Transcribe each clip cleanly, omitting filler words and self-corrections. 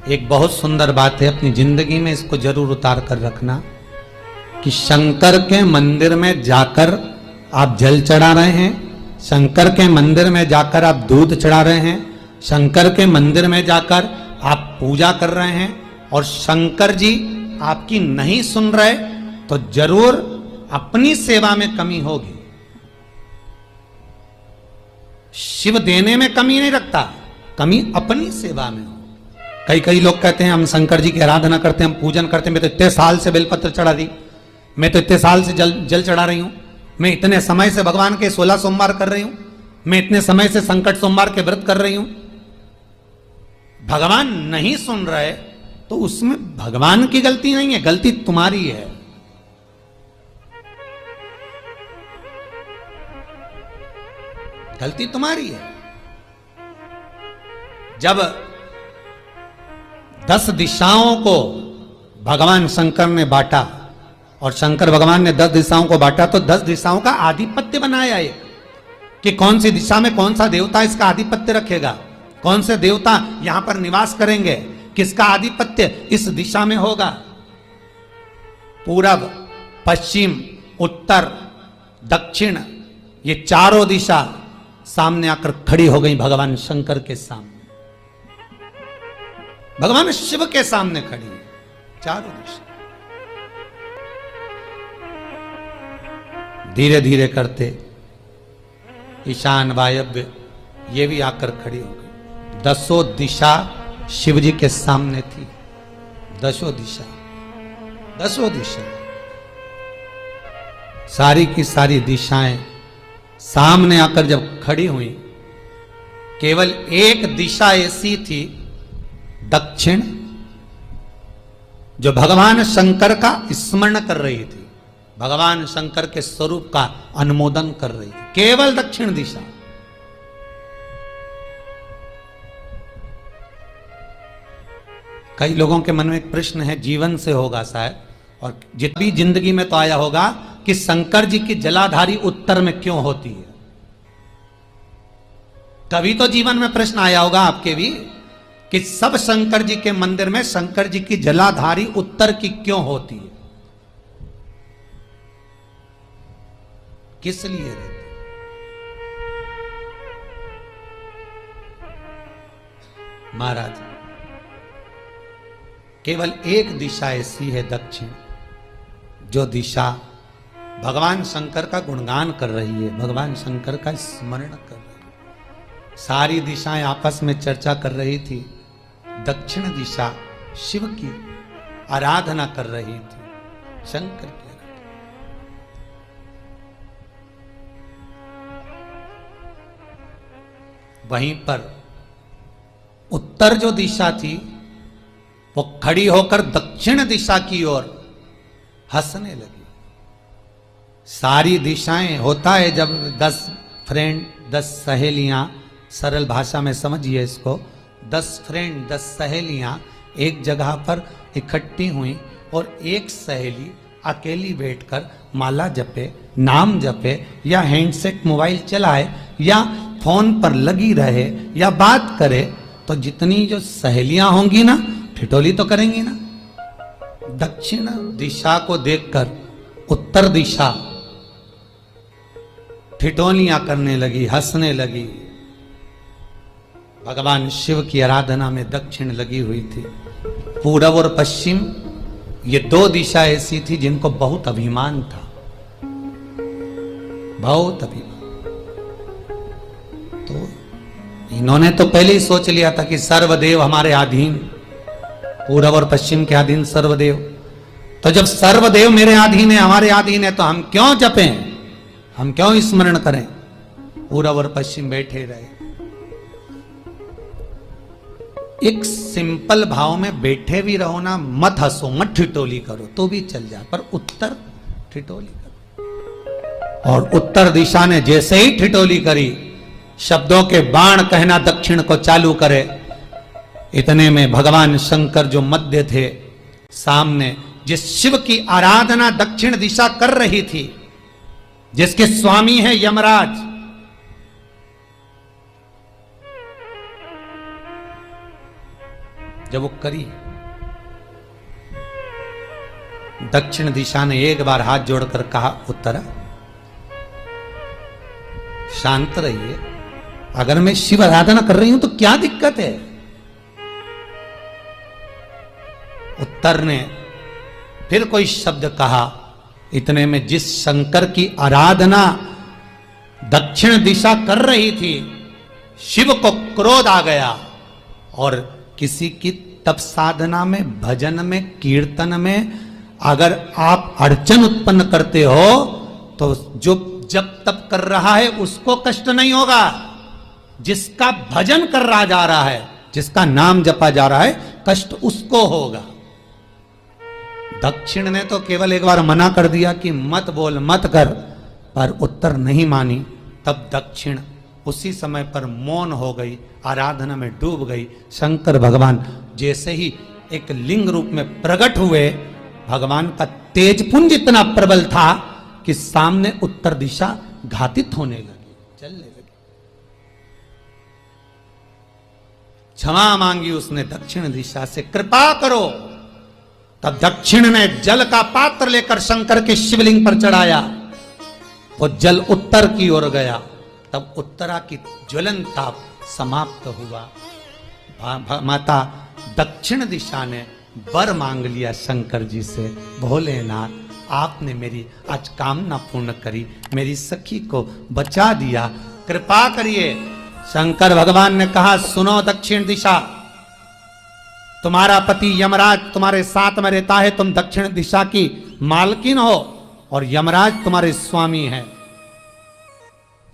एक बहुत सुंदर बात है, अपनी जिंदगी में इसको जरूर उतार कर रखना कि शंकर के मंदिर में जाकर आप जल चढ़ा रहे हैं, शंकर के मंदिर में जाकर आप दूध चढ़ा रहे हैं, शंकर के मंदिर में जाकर आप पूजा कर रहे हैं और शंकर जी आपकी नहीं सुन रहे तो जरूर अपनी सेवा में कमी होगी। शिव देने में कमी नहीं रखता, कमी अपनी सेवा में हो। कई लोग कहते हैं हम शंकर जी की आराधना करते हैं, हम पूजन करते हैं, मैं तो इतने साल से बेलपत्र चढ़ा दी, मैं तो इतने साल से जल चढ़ा रही हूं, मैं इतने समय से भगवान के 16 सोमवार कर रही हूं, मैं इतने समय से संकट सोमवार के व्रत कर रही हूं। भगवान नहीं सुन रहे तो उसमें भगवान की गलती नहीं है, गलती तुम्हारी है। गलती तुम्हारी है। जब 10 दिशाओं को भगवान शंकर ने बांटा और शंकर भगवान ने 10 दिशाओं को बांटा तो 10 दिशाओं का आधिपत्य बनाया एक कि कौन सी दिशा में कौन सा देवता इसका आधिपत्य रखेगा, कौन से देवता यहां पर निवास करेंगे, किसका आधिपत्य इस दिशा में होगा। पूरब, पश्चिम, उत्तर, दक्षिण, ये चारों दिशा सामने आकर खड़ी हो गई भगवान शंकर के सामने, भगवान शिव के सामने खड़ी है चारों दिशा। धीरे धीरे करते ईशान, वायव्य ये भी आकर खड़ी हो गई। 10 दिशा शिव जी के सामने थी, 10 दिशा, 10 दिशा, सारी की सारी दिशाएं सामने आकर जब खड़ी हुई, केवल एक दिशा ऐसी थी दक्षिण, जो भगवान शंकर का स्मरण कर रही थी, भगवान शंकर के स्वरूप का अनुमोदन कर रही थी, केवल दक्षिण दिशा। कई लोगों के मन में एक प्रश्न है, जीवन से होगा शायद, और जितनी जिंदगी में तो आया होगा कि शंकर जी की जलाधारी उत्तर में क्यों होती है। कभी तो जीवन में प्रश्न आया होगा आपके भी कि सब शंकर जी के मंदिर में शंकर जी की जलाधारी उत्तर की क्यों होती है, किस लिए रहती? महाराज, केवल एक दिशा ऐसी है दक्षिण, जो दिशा भगवान शंकर का गुणगान कर रही है, भगवान शंकर का स्मरण कर रही है। सारी दिशाएं आपस में चर्चा कर रही थी, दक्षिण दिशा शिव की आराधना कर रही थी, शंकर की आराधना। वहीं पर उत्तर जो दिशा थी वो खड़ी होकर दक्षिण दिशा की ओर हंसने लगी। सारी दिशाएं, होता है जब 10 फ्रेंड, 10 सहेलियां, सरल भाषा में समझिए इसको, 10 फ्रेंड, 10 सहेलियां एक जगह पर इकट्ठी हुई और एक सहेली अकेली बैठकर माला जपे, नाम जपे, या हैंडसेट मोबाइल चलाए, या फोन पर लगी रहे, या बात करे, तो जितनी जो सहेलियां होंगी ना, ठिठोली तो करेंगी ना। दक्षिण दिशा को देखकर उत्तर दिशा ठिठोलियां करने लगी, हंसने लगी। भगवान शिव की आराधना में दक्षिण लगी हुई थी। पूरब और पश्चिम, ये 2 दिशा ऐसी थी जिनको बहुत अभिमान था, बहुत अभिमान। तो इन्होंने तो पहले ही सोच लिया था कि सर्वदेव हमारे अधीन, पूरब और पश्चिम के अधीन सर्वदेव। तो जब सर्वदेव मेरे अधीन है, हमारे अधीन है, तो हम क्यों जपें, हम क्यों स्मरण करें। पूरब और पश्चिम बैठे रहे। एक सिंपल भाव में बैठे भी रहो ना, मत हंसो, मत ठिठोली करो तो भी चल जाए, पर उत्तर ठिठोली करो। और उत्तर दिशा ने जैसे ही ठिठोली करी, शब्दों के बाण कहना दक्षिण को चालू करे, इतने में भगवान शंकर जो मध्य थे सामने, जिस शिव की आराधना दक्षिण दिशा कर रही थी, जिसके स्वामी है यमराज, जब वो करी, दक्षिण दिशा ने एक बार हाथ जोड़कर कहा, उत्तरा शांत रहिए, अगर मैं शिव आराधना कर रही हूं तो क्या दिक्कत है। उत्तर ने फिर कोई शब्द कहा, इतने में जिस शंकर की आराधना दक्षिण दिशा कर रही थी, शिव को क्रोध आ गया और किसी की तप साधना में, भजन में, कीर्तन में अगर आप अड़चन उत्पन्न करते हो तो जो जब तप कर रहा है उसको कष्ट नहीं होगा, जिसका भजन कर रहा जा रहा है, जिसका नाम जपा जा रहा है, कष्ट उसको होगा। दक्षिण ने तो केवल एक बार मना कर दिया कि मत बोल, मत कर, पर उत्तर नहीं मानी। तब दक्षिण उसी समय पर मौन हो गई, आराधना में डूब गई। शंकर भगवान जैसे ही एक लिंग रूप में प्रकट हुए, भगवान का तेजपुंज इतना प्रबल था कि सामने उत्तर दिशा घातित होने लगी, चलने लगी। क्षमा मांगी उसने दक्षिण दिशा से, कृपा करो। तब दक्षिण ने जल का पात्र लेकर शंकर के शिवलिंग पर चढ़ाया, वो जल उत्तर की ओर गया। तब उत्तरा की ज्वलन ताप समाप्त हुआ। माता दक्षिण दिशा ने वर मांग लिया शंकर जी से, भोलेनाथ आपने मेरी आज कामना पूर्ण करी, मेरी सखी को बचा दिया, कृपा करिए। शंकर भगवान ने कहा, सुनो दक्षिण दिशा, तुम्हारा पति यमराज तुम्हारे साथ में रहता है, तुम दक्षिण दिशा की मालकिन हो और यमराज तुम्हारे स्वामी हैं।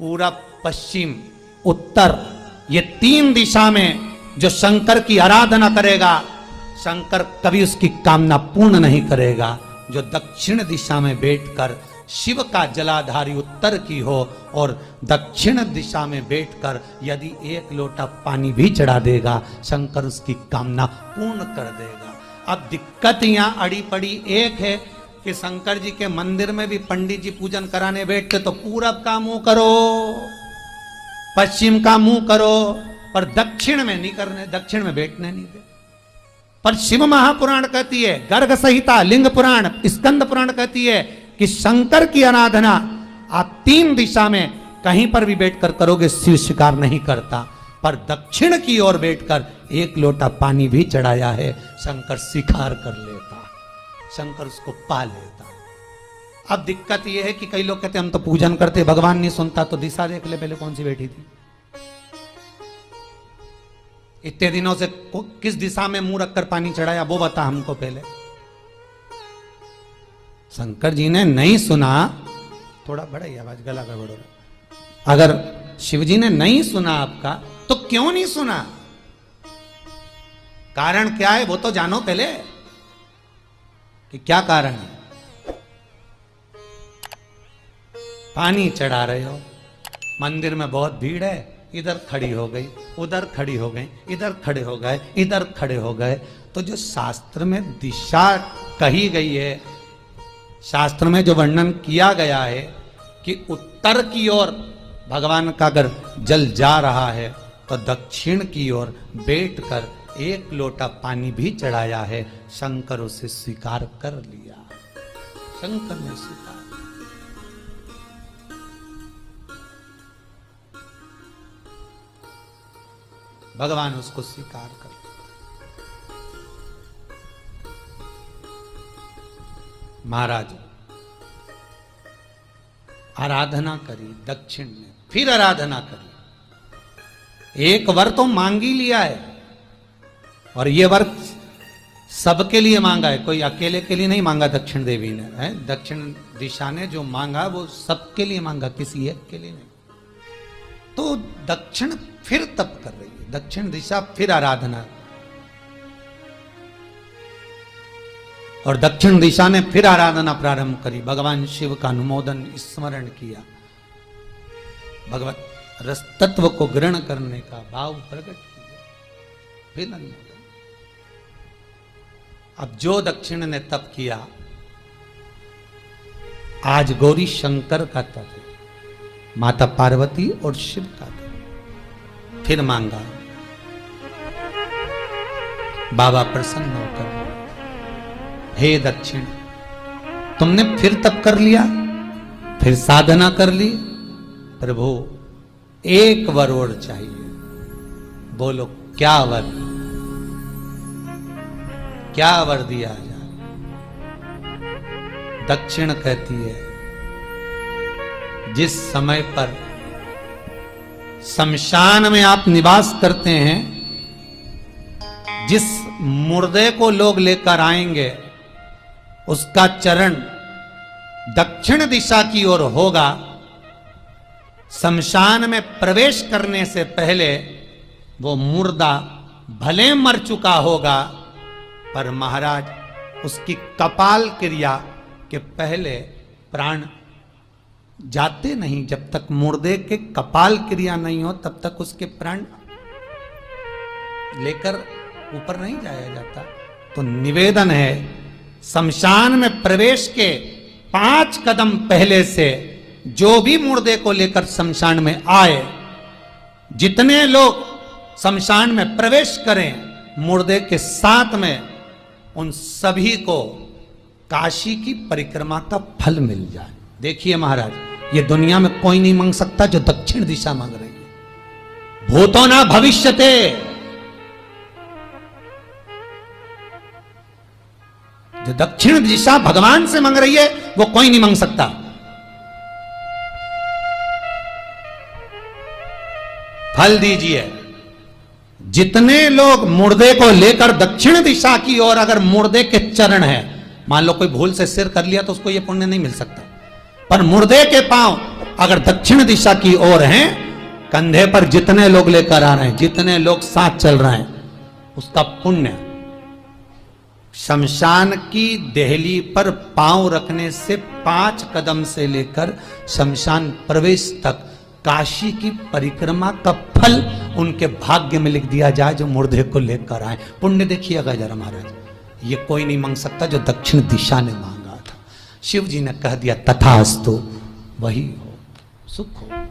पूरब, पश्चिम, उत्तर, ये तीन दिशा में जो शंकर की आराधना करेगा, शंकर कभी उसकी कामना पूर्ण नहीं करेगा। जो दक्षिण दिशा में बैठकर शिव का जलाधारी उत्तर की हो और दक्षिण दिशा में बैठकर यदि एक लोटा पानी भी चढ़ा देगा, शंकर उसकी कामना पूर्ण कर देगा। अब दिक्कत यहां अड़ी पड़ी एक है कि शंकर जी के मंदिर में भी पंडित जी पूजन कराने बैठते तो पूरब का मुंह करो, पश्चिम का मुंह करो, पर दक्षिण में नहीं करने, दक्षिण में बैठने नहीं दे। पर शिव महापुराण कहती है, गर्ग संहिता, लिंग पुराण, स्कंद पुराण कहती है कि शंकर की आराधना आप तीन दिशा में कहीं पर भी बैठकर करोगे, शिव स्वीकार नहीं करता। पर दक्षिण की ओर बैठकर एक लोटा पानी भी चढ़ाया है, शंकर स्वीकार कर लेता, शंकर उसको पा लेता। अब दिक्कत यह है कि कई लोग कहते हम तो पूजन करते, भगवान नहीं सुनता, तो दिशा देख ले पहले कौन सी बैठी थी, इतने दिनों से किस दिशा में मुंह रखकर पानी चढ़ाया, वो बता हमको पहले। शंकर जी ने नहीं सुना, थोड़ा बढ़ाइए आवाज, गला का बढ़ो। अगर शिव जी ने नहीं सुना आपका, तो क्यों नहीं सुना, कारण क्या है वो तो जानो पहले कि क्या कारण है। पानी चढ़ा रहे हो, मंदिर में बहुत भीड़ है, इधर खड़ी हो गई, उधर खड़ी हो गई, इधर खड़े हो गए, इधर खड़े हो गए। तो जो शास्त्र में दिशा कही गई है, शास्त्र में जो वर्णन किया गया है कि उत्तर की ओर भगवान का अगर जल जा रहा है तो दक्षिण की ओर बैठकर एक लोटा पानी भी चढ़ाया है, शंकर उसे स्वीकार कर लिया, शंकर ने स्वीकार। भगवान उसको स्वीकार कर। महाराज आराधना करी दक्षिण ने, फिर आराधना करी। एक वर तो मांग ही लिया है और ये वर सबके लिए मांगा है, कोई अकेले के लिए नहीं मांगा दक्षिण देवी ने, है दक्षिण दिशा ने जो मांगा वो सबके लिए मांगा, किसी एक के लिए नहीं। तो दक्षिण फिर तप कर रही है, दक्षिण दिशा फिर आराधना, और दक्षिण दिशा ने फिर आराधना प्रारंभ करी। भगवान शिव का अनुमोदन स्मरण किया, भगवत रस तत्व को ग्रहण करने का भाव प्रकट किया, फिर अनुमोदन। अब जो दक्षिण ने तप किया, आज गौरी शंकर का तप है, माता पार्वती और शिव का तप। फिर मांगा, बाबा प्रसन्न होकर, हे दक्षिण, तुमने फिर तप कर लिया, फिर साधना कर ली, प्रभु एक वर और चाहिए। बोलो क्या वर, क्या वर दिया जाए? दक्षिण कहती है, जिस समय पर शमशान में आप निवास करते हैं, जिस मुर्दे को लोग लेकर आएंगे उसका चरण दक्षिण दिशा की ओर होगा। शमशान में प्रवेश करने से पहले वो मुर्दा भले मर चुका होगा, पर महाराज उसकी कपाल क्रिया के पहले प्राण जाते नहीं। जब तक मुर्दे के कपाल क्रिया नहीं हो तब तक उसके प्राण लेकर ऊपर नहीं जाया जाता। तो निवेदन है, शमशान में प्रवेश के 5 कदम पहले से जो भी मुर्दे को लेकर शमशान में आए, जितने लोग शमशान में प्रवेश करें मुर्दे के साथ में, उन सभी को काशी की परिक्रमा का फल मिल जाए। देखिए महाराज, ये दुनिया में कोई नहीं मांग सकता जो दक्षिण दिशा मांग रही है। भूतो ना भविष्यते, जो दक्षिण दिशा भगवान से मांग रही है वो कोई नहीं मांग सकता। फल दीजिए। जितने लोग मुर्दे को लेकर दक्षिण दिशा की ओर, अगर मुर्दे के चरण है, मान लो कोई भूल से सिर कर लिया तो उसको ये पुण्य नहीं मिल सकता, पर मुर्दे के पांव अगर दक्षिण दिशा की ओर हैं, कंधे पर जितने लोग लेकर आ रहे हैं, जितने लोग साथ चल रहे हैं, उसका पुण्य शमशान की देहली पर पांव रखने से 5 कदम से लेकर शमशान प्रवेश तक काशी की परिक्रमा का फल उनके भाग्य में लिख दिया जाए जो मुर्दे को लेकर आए। पुण्य देखिएगा जरा महाराज, ये कोई नहीं मांग सकता जो दक्षिण दिशा ने मांगा था। शिव जी ने कह दिया तथास्तु, वही हो, सुख हो।